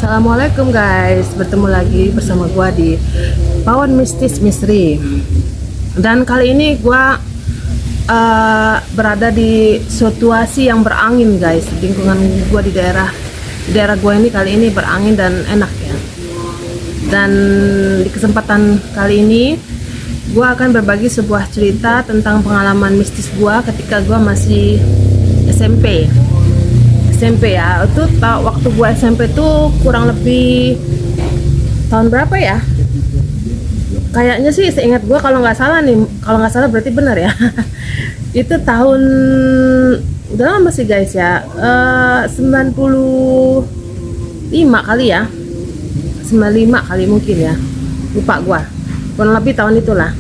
Assalamualaikum guys, bertemu lagi bersama gua di Pawon Mistis Misteri. Dan kali ini gua berada di situasi yang berangin guys. Lingkungan gua di daerah gua ini kali ini berangin dan enak ya. Dan di kesempatan kali ini gua akan berbagi sebuah cerita tentang pengalaman mistis gua ketika gua masih SMP ya. Itu waktu gue SMP tuh kurang lebih tahun berapa ya, kayaknya sih seingat gue, kalau nggak salah berarti benar ya. Itu tahun udah lama sih guys ya, 95 kali ya, 95 kali mungkin ya, lupa gue, kurang lebih tahun itulah.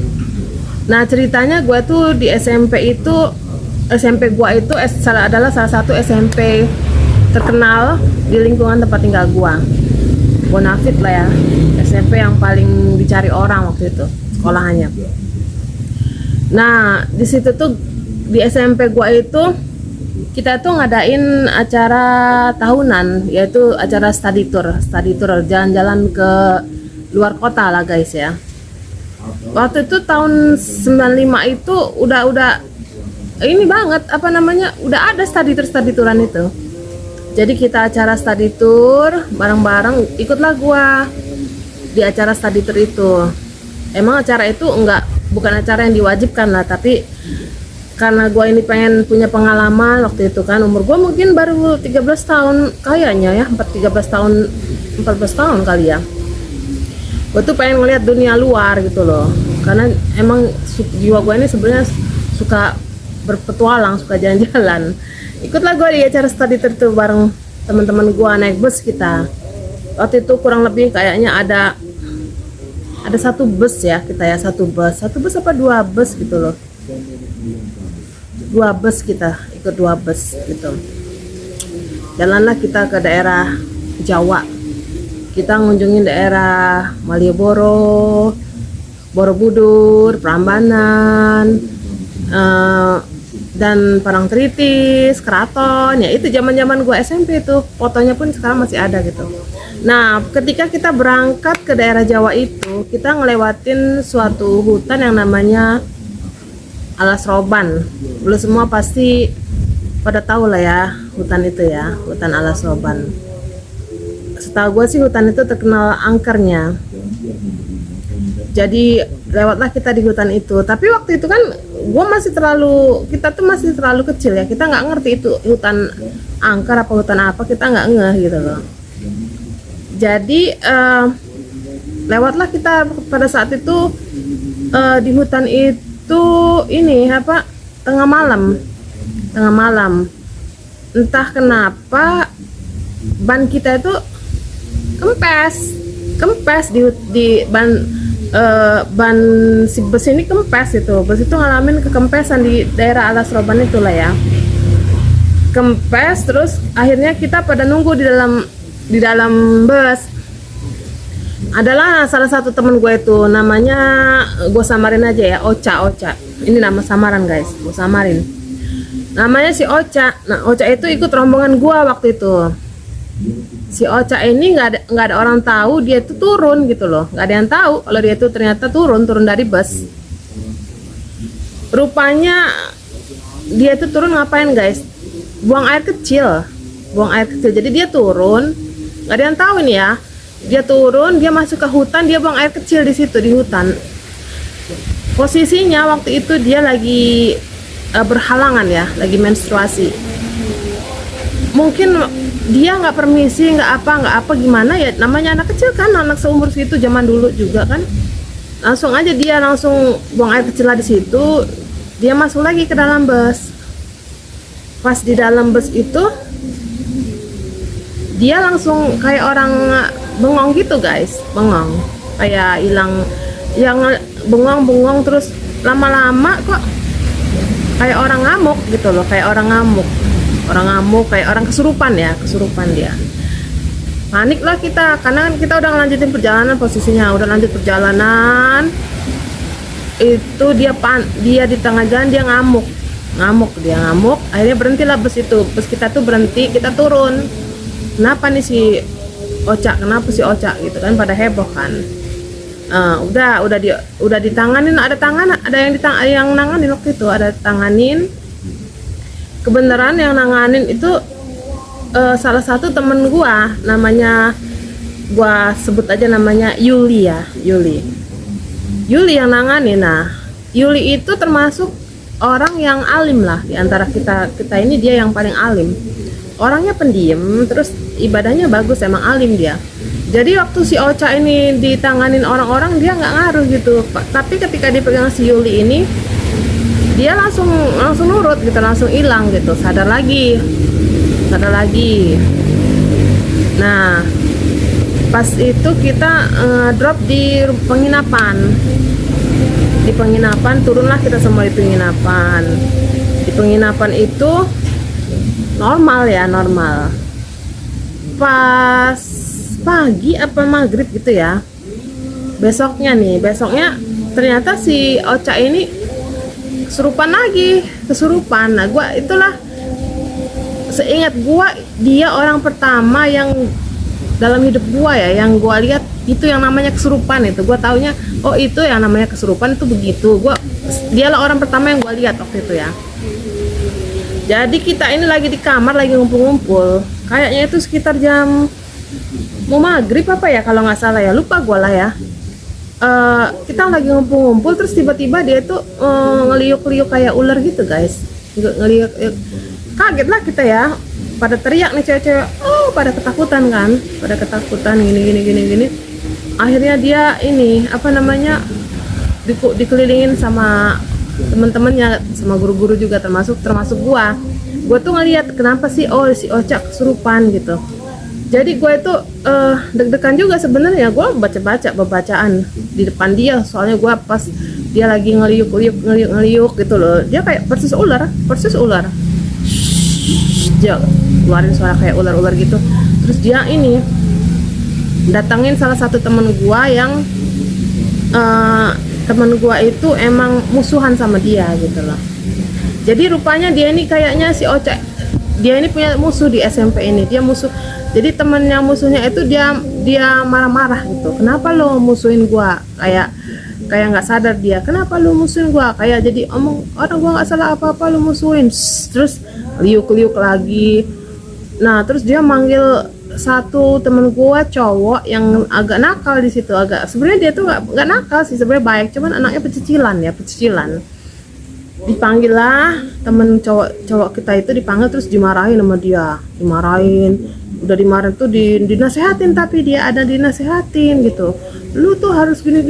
Nah ceritanya gue tuh di SMP gue itu adalah salah satu SMP terkenal di lingkungan tempat tinggal gua. Bonafit lah ya, SMP yang paling dicari orang waktu itu sekolahannya. Nah di situ tuh di SMP gua itu kita tuh ngadain acara tahunan, yaitu acara study tour jalan-jalan ke luar kota lah guys ya. Waktu itu tahun 95 itu udah ini banget, apa namanya, udah ada study touran itu. Jadi kita acara study tour bareng-bareng, ikutlah gua di acara study tour itu. Emang acara itu bukan acara yang diwajibkan lah, tapi karena gua ini pengen punya pengalaman waktu itu kan, umur gua mungkin baru 13 tahun kayaknya ya, 14 tahun kali ya. Gua tuh pengen ngeliat dunia luar gitu loh, karena emang jiwa gua ini sebenarnya suka berpetualang, suka jalan-jalan. Ikutlah gue di acara study tour tuh bareng teman-teman gue, naik bus kita. Waktu itu kurang lebih kayaknya ada satu bus ya, kita ya, satu bus apa dua bus gitu loh, dua bus, kita ikut dua bus gitu. Jalanlah kita ke daerah Jawa, kita ngunjungin daerah Malioboro, Borobudur, Prambanan, dan Parangtritis, Keraton ya. Itu zaman-zaman gue SMP tuh, fotonya pun sekarang masih ada gitu. Nah ketika kita berangkat ke daerah Jawa itu, kita ngelewatin suatu hutan yang namanya Alas Roban. Belum semua pasti pada tahu lah ya hutan itu ya, hutan Alas Roban. Setahu gue sih hutan itu terkenal angkernya. Jadi lewatlah kita di hutan itu. Tapi waktu itu kan kita tuh masih terlalu kecil ya, kita nggak ngerti itu hutan angker apa hutan apa, kita nggak ngeh gitu loh. Jadi lewatlah kita pada saat itu di hutan itu, ini apa, tengah malam. Entah kenapa ban kita itu kempes di ban si bus ini kempes itu. Bus itu ngalamin kekempesan di daerah Alas Roban itulah ya, kempes. Terus akhirnya kita pada nunggu di dalam bus. Adalah salah satu temen gue itu, namanya gue samarin aja ya, Ocha. Ini nama samaran guys, gue samarin namanya si Ocha. Nah Ocha itu ikut rombongan gue waktu itu. Si Ocha ini nggak ada orang tahu dia itu turun gitu loh, nggak ada yang tahu kalau dia itu ternyata turun dari bus. Rupanya dia itu turun ngapain guys? Buang air kecil. Jadi dia turun, nggak ada yang tahu ini ya. Dia turun, dia masuk ke hutan, dia buang air kecil di situ di hutan. Posisinya waktu itu dia lagi berhalangan ya, lagi menstruasi. Mungkin dia nggak permisi, nggak apa gimana ya, namanya anak kecil kan, anak seumur situ zaman dulu juga kan. Langsung aja dia buang air kecil di situ. Dia masuk lagi ke dalam bus. Pas di dalam bus itu dia langsung kayak orang bengong gitu guys, bengong kayak hilang, yang bengong terus lama-lama kok kayak orang ngamuk gitu loh, kayak orang ngamuk, kayak orang kesurupan dia. Panik lah kita, karena kan kita udah ngelanjutin perjalanan, posisinya udah lanjut perjalanan. Itu dia di tengah jalan dia ngamuk. Akhirnya berhentilah bus itu, bus kita tuh berhenti, kita turun. Kenapa nih si Ocha, kenapa si Ocha gitu kan, pada heboh kan. Udah ditanganin, ada yang nanganin waktu itu, ada tanganin. Kebenaran yang nanganin itu salah satu temen gua, namanya gua sebut aja namanya Yuli ya, Yuli yang nanganin. Nah, Yuli itu termasuk orang yang alim lah di antara kita ini, dia yang paling alim. Orangnya pendiam, terus ibadahnya bagus, emang alim dia. Jadi waktu si Ocha ini ditanganin orang-orang, dia nggak ngaruh gitu. Tapi ketika dipegang si Yuli ini, dia langsung nurut gitu, langsung hilang gitu, sadar lagi. Nah, pas itu kita drop di penginapan. Turunlah kita semua di penginapan. Di penginapan itu normal. Pas pagi apa maghrib gitu ya, besoknya ternyata si Ocha ini kesurupan. Nah, seingat gua, dia orang pertama yang dalam hidup gua ya, yang gua lihat itu yang namanya kesurupan. Itu gua taunya, oh itu yang namanya kesurupan itu begitu. Dialah orang pertama yang gua lihat waktu itu ya. Jadi kita ini lagi di kamar, lagi ngumpul-ngumpul, kayaknya itu sekitar jam mau maghrib apa ya kalau nggak salah ya, lupa gua lah ya. Kita lagi ngumpul-ngumpul, terus tiba-tiba dia tuh ngeliuk-liuk kayak ular gitu guys, ngeliuk. Kaget lah kita ya, pada teriak nih cewek-cewek, pada ketakutan gini. Akhirnya dia ini dikelilingin sama teman-temannya, sama guru-guru juga, termasuk gua tuh ngeliat kenapa sih, si Ocha kesurupan gitu. Jadi gue itu deg-degan juga sebenarnya. Gue baca bacaan di depan dia, soalnya gue pas dia lagi ngeliuk gitu loh, dia kayak persis ular. Dia keluarin suara kayak ular gitu. Terus dia ini datangin salah satu temen gua yang temen gua itu emang musuhan sama dia gitu loh. Jadi rupanya dia ini kayaknya si Ocha, dia ini punya musuh di SMP ini, dia musuh. Jadi temennya musuhnya itu dia marah-marah gitu. Kenapa lo musuhin gua? Kayak nggak sadar dia. Kenapa lo musuhin gua? Kayak jadi omong, orang gua nggak salah apa-apa, lo musuhin. Terus liuk-liuk lagi. Nah, terus dia manggil satu temen gua cowok yang agak nakal di situ. Sebenarnya dia tuh nggak nakal sih, sebenarnya baik, cuman anaknya pecicilan. Dipanggil lah temen cowok kita itu, dipanggil terus dimarahin sama dia, udah dimarahin tuh, dinasehatin, tapi dia ada dinasehatin gitu, lu tuh harus gini,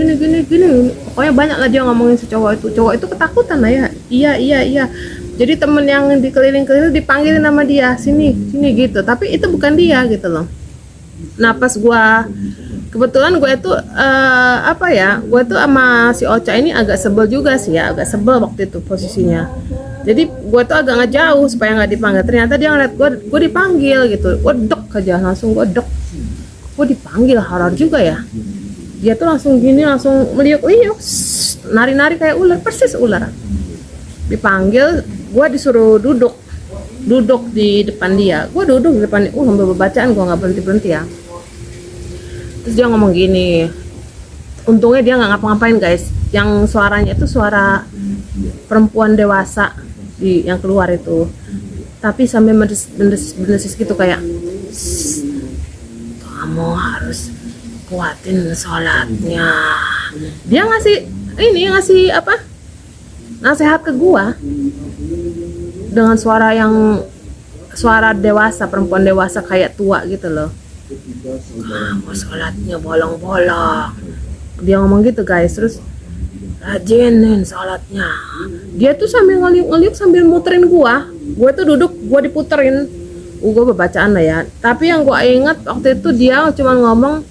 pokoknya banyak lah dia ngomongin si cowok itu ketakutan lah ya. Iya. Jadi temen yang dikeliling-keliling dipanggilin nama dia, sini gitu, tapi itu bukan dia gitu loh. Nah, pas kebetulan gue itu gue tuh sama si Ocha ini agak sebel juga sih ya, waktu itu posisinya. Jadi gue tuh agak ngejauh supaya nggak dipanggil. Ternyata dia ngeliat gue dipanggil gitu, gue dok aja, langsung gue dipanggil, horor juga ya. Dia tuh langsung meliuk-liuk, nari-nari kayak ular, persis ular. Dipanggil, gue disuruh duduk di depan dia. Gue duduk di depan dia, sambil bacaan, gue nggak berhenti ya. Terus dia ngomong gini, untungnya dia nggak ngapa-ngapain guys. Yang suaranya itu suara perempuan dewasa yang keluar itu, tapi sambil mendesis gitu kayak, kamu harus kuatin sholatnya. Dia ngasih nasihat ke gua dengan suara dewasa, perempuan dewasa kayak tua gitu loh. Kamu sholatnya bolong-bolong, dia ngomong gitu guys. Terus rajinin sholatnya. Dia tuh sambil ngeliuk sambil muterin gua tuh duduk, gua diputerin. Gua bacaan lah ya, tapi yang gua ingat waktu itu dia cuma ngomong,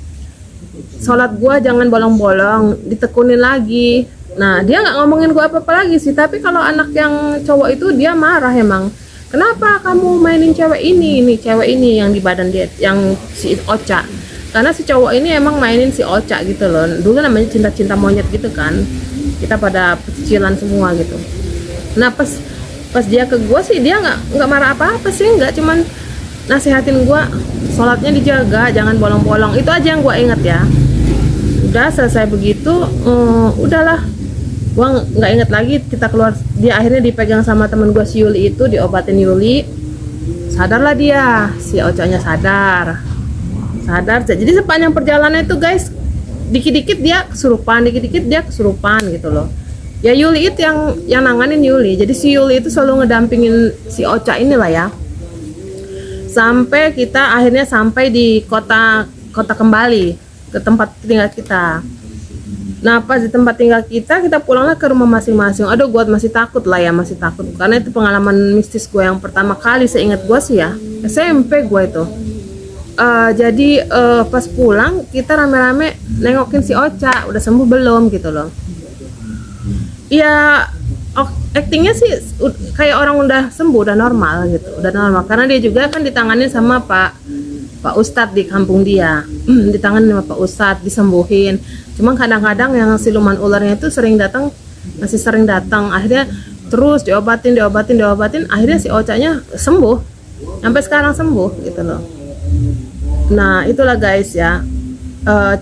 sholat gua jangan bolong-bolong, ditekunin lagi. Nah, dia nggak ngomongin gua apa-apa lagi sih, tapi kalau anak yang cowok itu dia marah emang. Kenapa kamu mainin cewek ini yang di badan dia, yang si Ocha? Karena si cowok ini emang mainin si Ocha gitu loh. Dulu namanya cinta monyet gitu kan. Kita pada pecicilan semua gitu. Nah, pas dia ke gue sih dia nggak marah apa-apa sih, nggak, cuman nasihatin gue, sholatnya dijaga, jangan bolong-bolong. Itu aja yang gue inget ya. Udah selesai begitu, udahlah, gue nggak inget lagi. Kita keluar, dia akhirnya dipegang sama temen gue si Yuli itu, diobatin Yuli. Sadarlah dia, si Ocoknya sadar. Jadi sepanjang perjalanan itu guys, dikit-dikit dia kesurupan, dikit-dikit dia kesurupan gitu loh. Ya Yuli itu yang nanganin Yuli. Jadi si Yuli itu selalu ngedampingin si Ocha inilah ya. Sampai kita akhirnya sampai di kota kembali ke tempat tinggal kita. Nah pas di tempat tinggal kita pulanglah ke rumah masing-masing. Aduh gue masih takut lah ya, masih takut. Karena itu pengalaman mistis gue yang pertama kali seingat gue sih ya. SMP gue itu. Jadi pas pulang kita rame-rame nengokin si Ocha, udah sembuh belum gitu loh. Ya aktingnya sih kayak orang udah sembuh, udah normal gitu, udah normal. Karena dia juga kan ditangani sama Pak Ustadz di kampung dia, ditangani sama Pak Ustadz, disembuhin. Cuma kadang-kadang yang siluman ularnya itu masih sering datang. Akhirnya terus diobatin, akhirnya si Ocanya sembuh, sampai sekarang sembuh gitu loh. Nah itulah guys ya,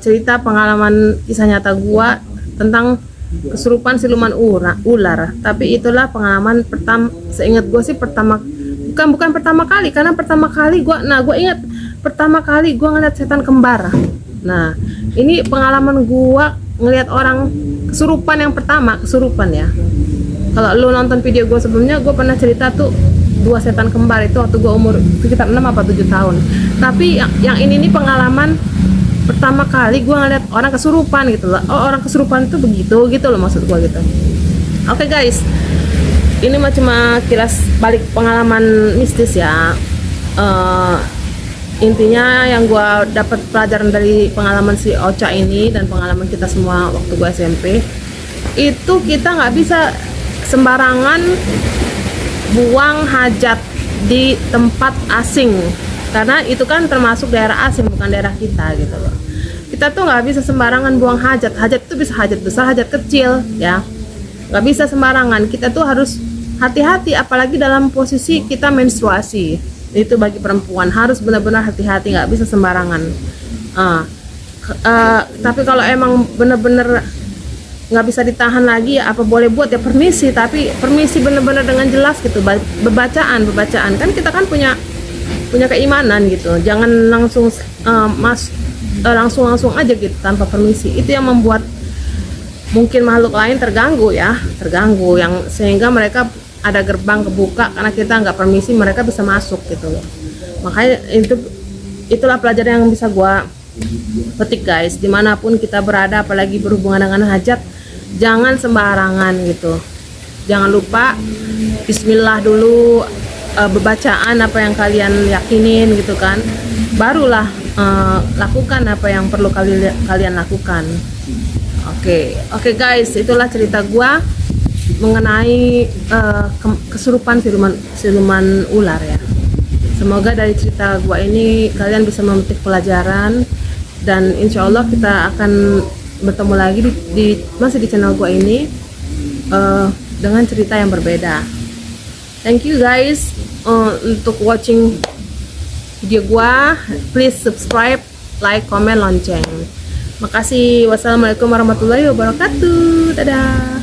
cerita pengalaman kisah nyata gua tentang kesurupan siluman ular. Tapi itulah pengalaman pertama, seingat gue sih bukan pertama kali, karena pertama kali gue ingat pertama kali gue ngeliat setan kembar. Nah ini pengalaman gue ngeliat orang kesurupan yang pertama, kesurupan ya. Kalau lu nonton video gue sebelumnya, gue pernah cerita tuh 2 setan kembar itu waktu gue umur sekitar 6 apa 7 tahun. Tapi yang ini nih pengalaman pertama kali gue ngeliat orang kesurupan gitu loh. Oh orang kesurupan itu begitu gitu loh maksud gue gitu. Oke guys, ini mah cuma kilas balik pengalaman mistis ya. Intinya yang gue dapat pelajaran dari pengalaman si Ocha ini dan pengalaman kita semua waktu gue SMP, itu kita nggak bisa sembarangan buang hajat di tempat asing, karena itu kan termasuk daerah asing, bukan daerah kita gitu loh. Kita tuh nggak bisa sembarangan buang hajat itu bisa hajat besar, hajat kecil ya, nggak bisa sembarangan. Kita tuh harus hati-hati, apalagi dalam posisi kita menstruasi. Itu bagi perempuan harus benar-benar hati-hati, nggak bisa sembarangan. Tapi kalau emang bener-bener nggak bisa ditahan lagi ya apa boleh buat ya permisi, tapi permisi bener-bener dengan jelas gitu. Bacaan kan kita kan punya keimanan gitu, jangan langsung langsung aja gitu tanpa permisi. Itu yang membuat mungkin makhluk lain terganggu yang sehingga mereka ada gerbang kebuka, karena kita nggak permisi mereka bisa masuk gitu loh. Makanya itulah pelajaran yang bisa gua petik guys, dimanapun kita berada, apalagi berhubungan dengan hajat, jangan sembarangan gitu. Jangan lupa bismillah dulu, bacaan apa yang kalian yakinin gitu kan, barulah lakukan apa yang perlu kalian lakukan. Oke guys, itulah cerita gua mengenai kesurupan siluman ular ya. Semoga dari cerita gua ini kalian bisa memetik pelajaran, dan insya Allah kita akan bertemu lagi masih di channel gua ini dengan cerita yang berbeda. Thank you guys untuk watching video gua. Please subscribe, like, comment, lonceng. Makasih. Wassalamualaikum warahmatullahi wabarakatuh. Dadah.